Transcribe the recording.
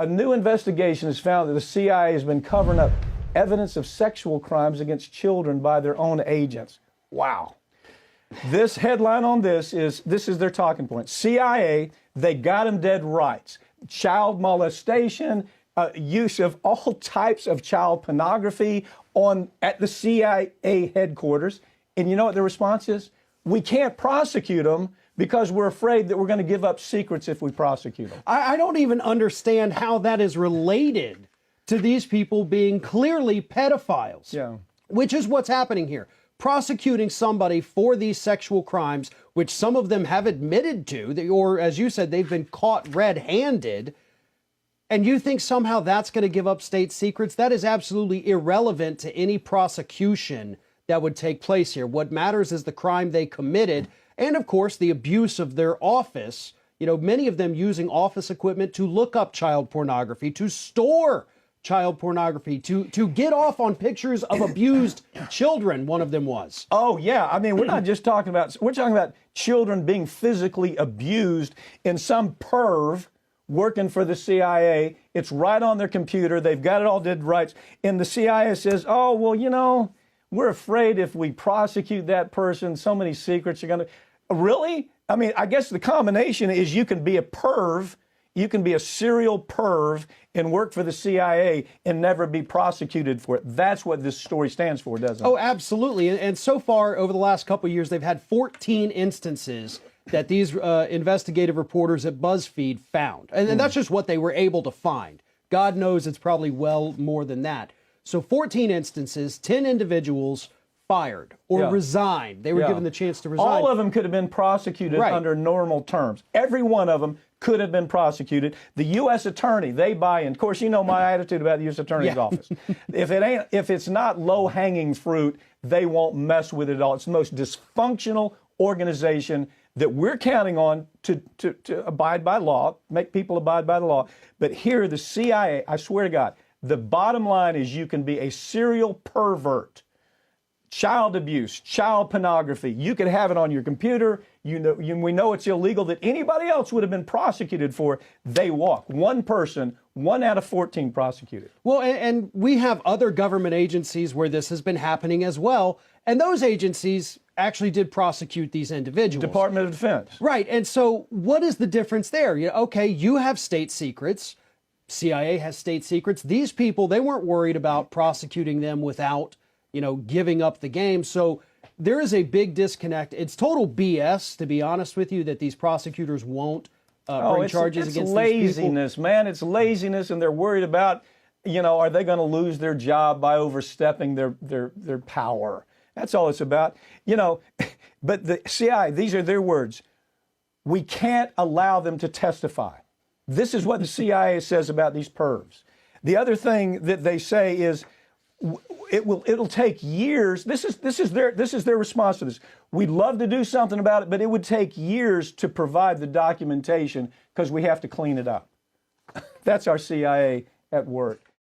A new investigation has found that the CIA has been covering up evidence of sexual crimes against children by their own agents. Wow. This headline on this is their talking point. CIA, they got them dead rights. Child molestation, use of all types of child pornography at the CIA headquarters. And you know what the response is? We can't prosecute them because we're afraid that we're going to give up secrets if we prosecute them. I don't even understand how that is related to these people being clearly pedophiles. Yeah. Which is what's happening here. Prosecuting somebody for these sexual crimes, which some of them have admitted to, or as you said, they've been caught red-handed, and you think somehow that's going to give up state secrets? That is absolutely irrelevant to any prosecution that would take place here. What matters is the crime they committed, and of course, the abuse of their office. You know, many of them using office equipment to look up child pornography, to store child pornography, to get off on pictures of abused children, one of them was. Oh, yeah. I mean, we're not just talking about, we're talking about children being physically abused in some perv working for the CIA. It's right on their computer. They've got it all dead rights. And the CIA says, oh, well, you know, we're afraid if we prosecute that person, so many secrets are going to... Really? I mean, I guess the combination is you can be a perv, you can be a serial perv and work for the CIA and never be prosecuted for it. That's what this story stands for, doesn't it? Oh, absolutely. And so far, over the last couple of years, they've had 14 instances that these investigative reporters at BuzzFeed found. And that's just what they were able to find. God knows it's probably well more than that. So 14 instances, 10 individuals fired or resigned. They were given the chance to resign. All of them could have been prosecuted under normal terms. Every one of them could have been prosecuted. The U.S. attorney, they buy in. Of course, you know my attitude about the U.S. attorney's office. If it's not low-hanging fruit, they won't mess with it at all. It's the most dysfunctional organization that we're counting on to abide by law, make people abide by the law. But here, the CIA, I swear to God, the bottom line is you can be a serial pervert. Child abuse, child pornography. You could have it on your computer. We know it's illegal that anybody else would have been prosecuted for. They walk. One person, 1 out of 14 prosecuted. Well, and we have other government agencies where this has been happening as well. And those agencies actually did prosecute these individuals. Department of Defense. Right. And so what is the difference there? Okay, you have state secrets. CIA has state secrets. These people, they weren't worried about prosecuting them without, giving up the game. So there is a big disconnect. It's total BS, to be honest with you, that these prosecutors won't bring charges against these people. It's laziness, man. It's laziness, and they're worried about, are they going to lose their job by overstepping their power? That's all it's about. But the CIA, these are their words. We can't allow them to testify. This is what the CIA says about these pervs. The other thing that they say is it'll take years. This is their response to this. We'd love to do something about it, but it would take years to provide the documentation because we have to clean it up. That's our CIA at work.